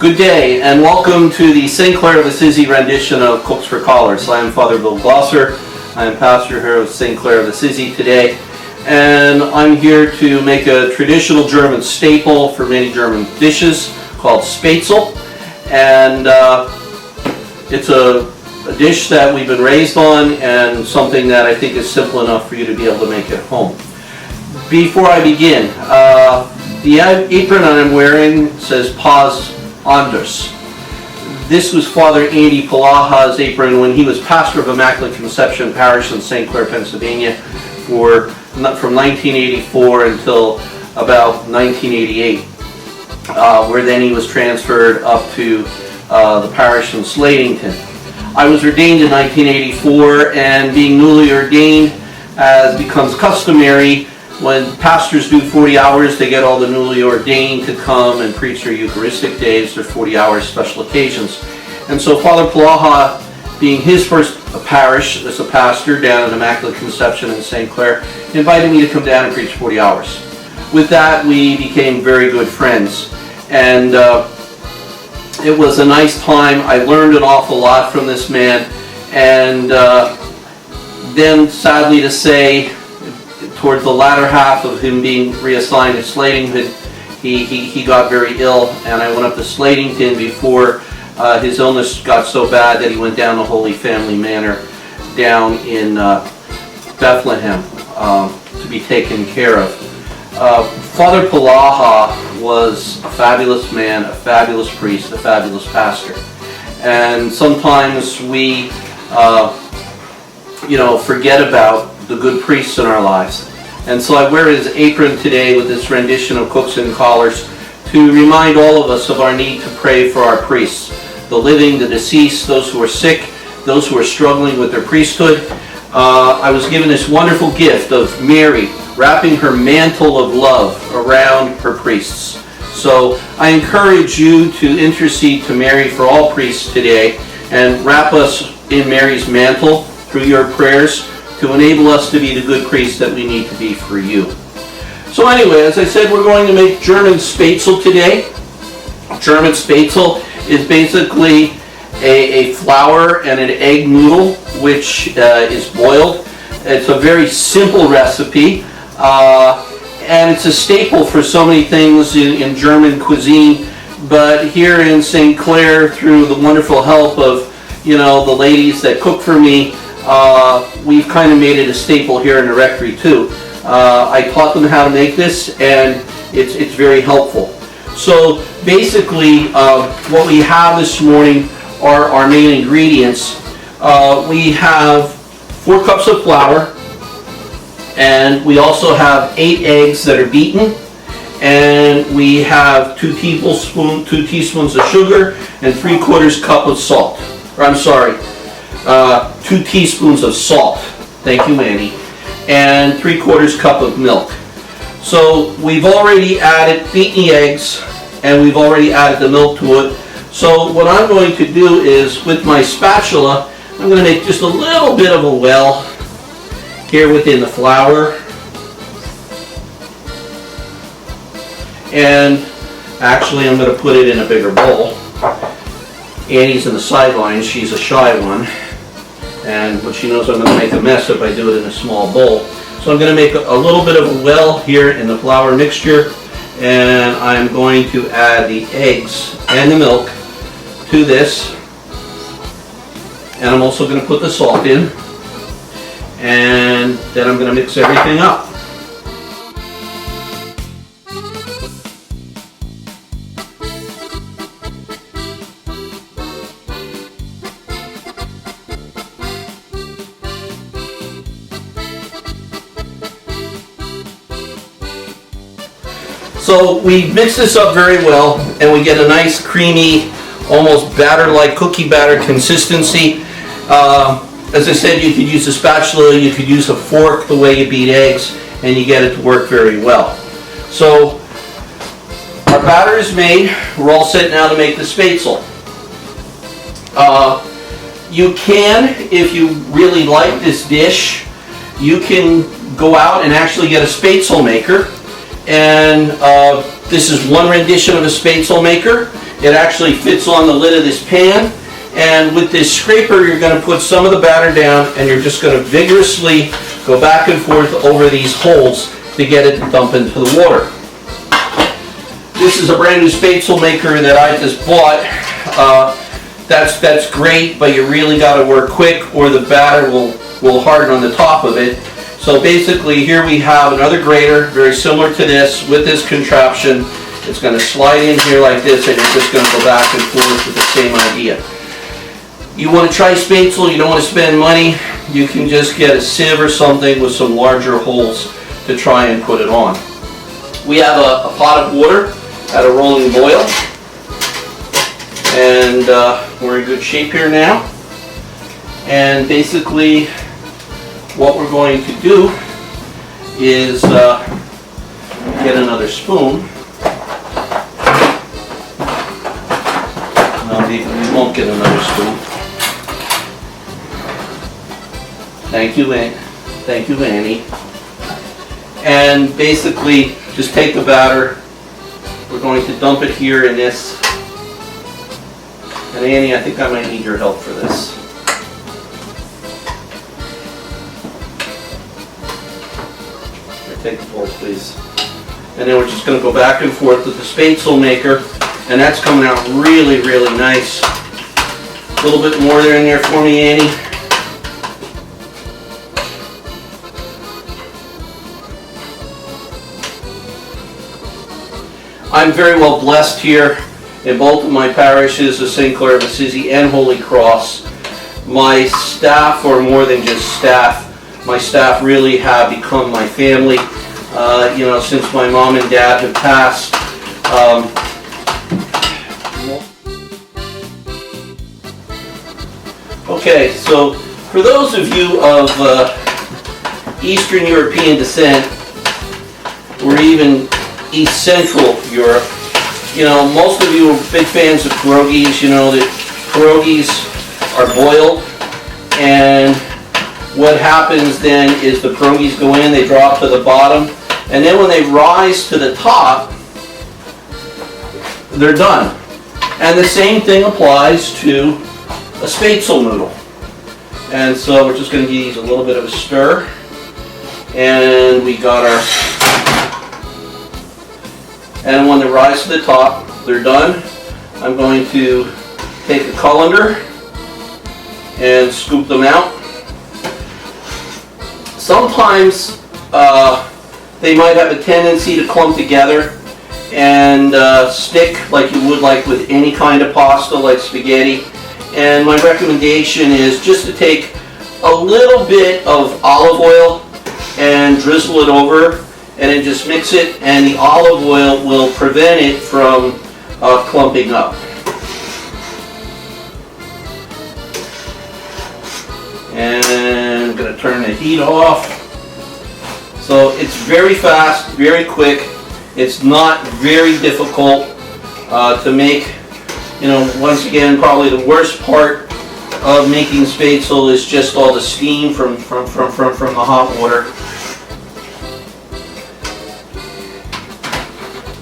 Good day, and welcome to the St. Clare of Assisi rendition of Cooks for Callers. I am Father Bill Glosser. I am pastor here of St. Clare of Assisi today, and I'm here to make a traditional German staple for many German dishes called Spätzle. And it's a dish that we've been raised on and something that I think is simple enough for you to be able to make at home. Before I begin, the apron I'm wearing says Paz Anders. This was Father Andy Palaha's apron when he was pastor of Immaculate Conception Parish in St. Clair, Pennsylvania from 1984 until about 1988, where then he was transferred up to the parish in Slatington. I was ordained in 1984, and being newly ordained, as becomes customary, when pastors do 40 hours, they get all the newly ordained to come and preach their Eucharistic days, their 40-hour special occasions. And so Father Palaha, being his first parish as a pastor down at Immaculate Conception in St. Clair, invited me to come down and preach 40 hours. With that, we became very good friends. And it was a nice time. I learned an awful lot from this man. And then, sadly to say, towards the latter half of him being reassigned to Slatington, he got very ill, and I went up to Slatington before his illness got so bad that he went down to Holy Family Manor down in Bethlehem to be taken care of. Father Palaha was a fabulous man, a fabulous priest, a fabulous pastor. And sometimes we forget about the good priests in our lives. And so I wear his apron today with this rendition of Cooks and Callers to remind all of us of our need to pray for our priests, the living, the deceased, those who are sick, those who are struggling with their priesthood. I was given this wonderful gift of Mary wrapping her mantle of love around her priests. So I encourage you to intercede to Mary for all priests today and wrap us in Mary's mantle through your prayers to enable us to be the good priests that we need to be for you. So anyway, as I said, we're going to make German Spätzle today. German Spätzle is basically a flour and an egg noodle which is boiled. It's a very simple recipe, and it's a staple for so many things in German cuisine. But here in St. Clair, through the wonderful help of the ladies that cook for me, we've kind of made it a staple here in the rectory too. I taught them how to make this, and it's very helpful. So basically, what we have this morning are our main ingredients. We have 4 cups of flour, and we also have 8 eggs that are beaten, and we have 2 teaspoons of sugar and 3/4 cup of salt. Or I'm sorry, 2 teaspoons of salt. Thank you, Annie. And 3/4 cup of milk. So we've already added beaten eggs, and we've already added the milk to it. So what I'm going to do is, with my spatula, I'm going to make just a little bit of a well here within the flour. And actually I'm going to put it in a bigger bowl. Annie's in the sidelines, she's a shy one. But she knows I'm going to make a mess if I do it in a small bowl. So I'm going to make a little bit of a well here in the flour mixture, and I'm going to add the eggs and the milk to this. And I'm also going to put the salt in, and then I'm going to mix everything up. So we mix this up very well, and we get a nice creamy, almost batter-like cookie batter consistency. As I said, you could use a spatula, you could use a fork the way you beat eggs, and you get it to work very well. So our batter is made. We're all set now to make the Spätzle. You can, if you really like this dish, you can go out and actually get a Spätzle maker. And this is one rendition of a Spätzle maker. It actually fits on the lid of this pan, and with this scraper you're going to put some of the batter down, and you're just going to vigorously go back and forth over these holes to get it to dump into the water. This is a brand new spätzle maker that I just bought. That's great, but you really got to work quick or the batter will harden on the top of it. So basically here we have another grater, very similar to this, with this contraption. It's going to slide in here like this, and you're just going to go back and forth with the same idea. You want to try spätzle, you don't want to spend money, you can just get a sieve or something with some larger holes to try and put it on. We have a pot of water at a rolling boil, and we're in good shape here now. And basically what we're going to do is get another spoon. No, we won't get another spoon. Thank you, Annie. And basically, just take the batter. We're going to dump it here in this. And Annie, I think I might need your help for this. Here, take the bowl, please. And then we're just going to go back and forth with the spätzle maker, and that's coming out really, really nice. A little bit more there in there for me, Annie. I'm very well blessed here in both of my parishes of St. Clare of Assisi and Holy Cross. My staff are more than just staff. My staff really have become my family. Since my mom and dad have passed. Okay, so for those of you of Eastern European descent, or even East Central Europe, most of you are big fans of pierogies. You know that pierogies are boiled, and what happens then is the pierogies go in, they drop to the bottom, and then when they rise to the top, they're done. And the same thing applies to a spätzle noodle. And so we're just going to give these a little bit of a stir, and we got our. And when they rise to the top, they're done. I'm going to take a colander and scoop them out. Sometimes they might have a tendency to clump together and stick like you would like with any kind of pasta, like spaghetti. And my recommendation is just to take a little bit of olive oil and drizzle it over, and then just mix it, and the olive oil will prevent it from clumping up. And I'm going to turn the heat off. So it's very fast, very quick. It's not very difficult to make. Once again, probably the worst part of making spätzle is just all the steam from the hot water.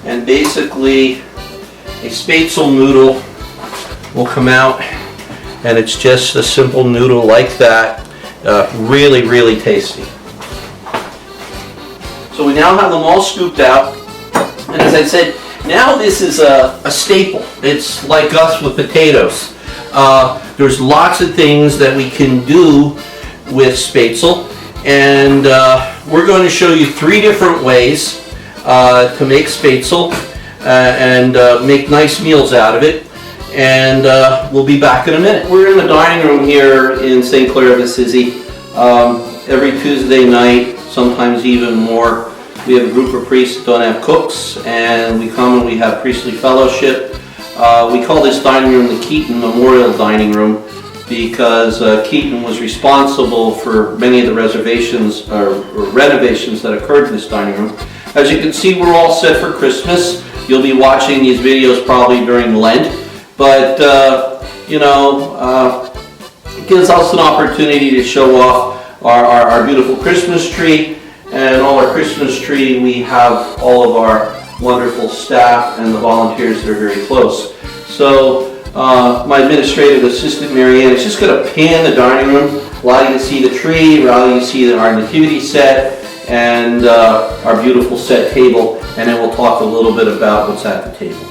And basically, a spätzle noodle will come out, and it's just a simple noodle like that. Really, really tasty. So we now have them all scooped out, and as I said, now this is a staple. It's like us with potatoes. There's lots of things that we can do with spätzle, and we're going to show you 3 different ways to make spätzle and make nice meals out of it, and we'll be back in a minute. We're in the dining room here in St. Clare of Assisi. Every Tuesday night, sometimes even more, we have a group of priests that don't have cooks, and we come and we have priestly fellowship. We call this dining room the Keaton Memorial Dining Room because Keaton was responsible for many of the reservations or renovations that occurred in this dining room. As you can see, we're all set for Christmas. You'll be watching these videos probably during Lent, but it gives us an opportunity to show off our beautiful Christmas tree. And on our Christmas tree, we have all of our wonderful staff and the volunteers that are very close. So my administrative assistant, Marianne, is just going to pan the dining room, allow you to see the tree, allow you to see our nativity set, and our beautiful set table, and then we'll talk a little bit about what's at the table.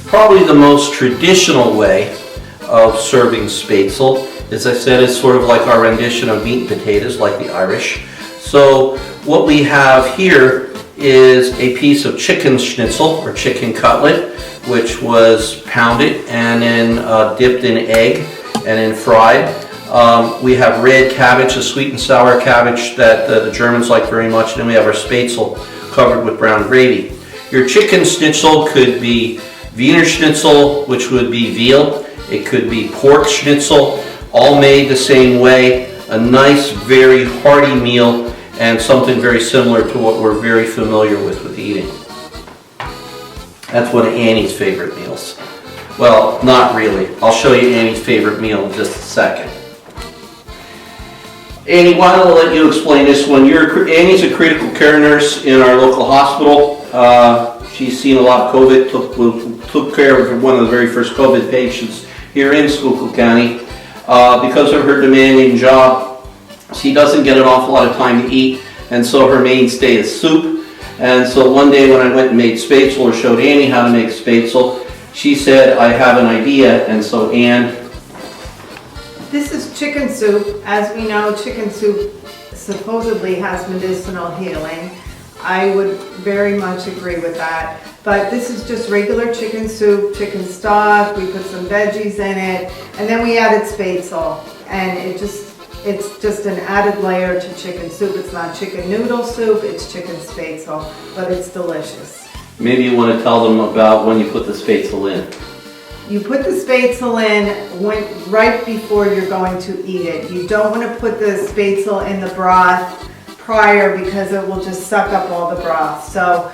Probably the most traditional way of serving spätzle, as I said, is sort of like our rendition of meat and potatoes, like the Irish. So what we have here is a piece of chicken schnitzel or chicken cutlet, which was pounded and then dipped in egg and then fried. We have red cabbage, a sweet and sour cabbage that the Germans like very much, and then we have our spätzle covered with brown gravy. Your chicken schnitzel could be Wiener Schnitzel, which would be veal. It could be pork schnitzel, all made the same way. A nice, very hearty meal, and something very similar to what we're very familiar with eating. That's one of Annie's favorite meals. Well, not really. I'll show you Annie's favorite meal in just a second. Annie, why don't I let you explain this one? Annie's a critical care nurse in our local hospital. She's seen a lot of COVID, took care of one of the very first COVID patients here in Schuylkill County. Because of her demanding job, she doesn't get an awful lot of time to eat, and so her mainstay is soup. And so one day when I went and made spätzle, or showed Annie how to make spätzle, she said, I have an idea, and so Anne. This is chicken soup. As we know, chicken soup supposedly has medicinal healing. I would very much agree with that. But this is just regular chicken soup, chicken stock. We put some veggies in it, and then we added spätzle, and it's just an added layer to chicken soup. It's not chicken noodle soup, it's chicken spätzle, but it's delicious. Maybe you want to tell them about when you put the spätzle in. You put the spätzle in right before you're going to eat it. You don't want to put the spätzle in the broth prior, because it will just suck up all the broth. So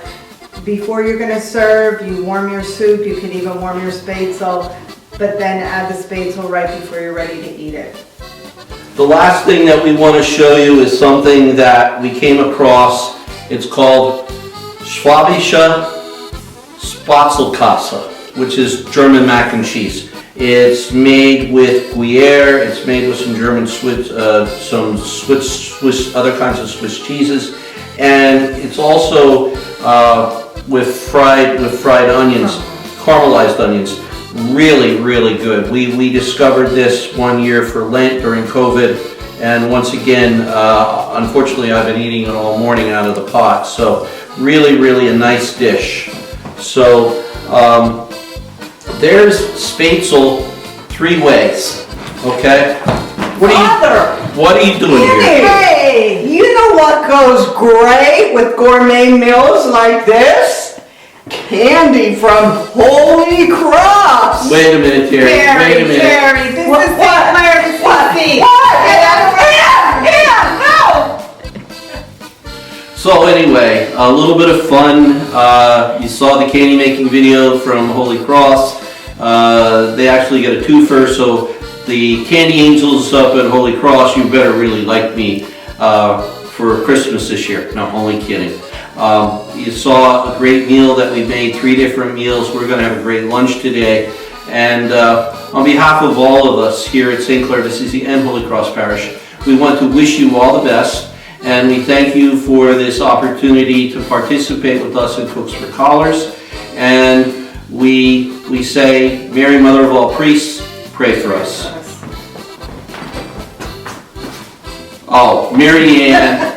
before you're going to serve, you warm your soup. You can even warm your spätzle, but then add the spätzle right before you're ready to eat it. The last thing that we want to show you is something that we came across. It's called Schwäbische Spatzelkäse, which is German mac and cheese. It's made with Gruyere. It's made with some German Swiss, other kinds of Swiss cheeses, and it's also with fried onions, caramelized onions. Really, really good. We discovered this one year for Lent during COVID, and once again, unfortunately, I've been eating it all morning out of the pot. So really, really a nice dish. So there's spätzle 3 ways. Okay. What are you doing here? Hey, you know what goes great with gourmet meals like this? Candy from Holy Cross. Wait a minute, Terry. Wait a minute. Terry, this is St. Clare of Assisi. So anyway, a little bit of fun. You saw the candy making video from Holy Cross. They actually get a twofer, so the candy angels up at Holy Cross, you better really like me for Christmas this year. No, only kidding. You saw a great meal that we made, 3 different meals. We're going to have a great lunch today. And on behalf of all of us here at St. Clare of Assisi and Holy Cross Parish, we want to wish you all the best. And we thank you for this opportunity to participate with us in Cooks for Collars. And we say, Mary, Mother of all priests, pray for us. Oh, Mary Ann.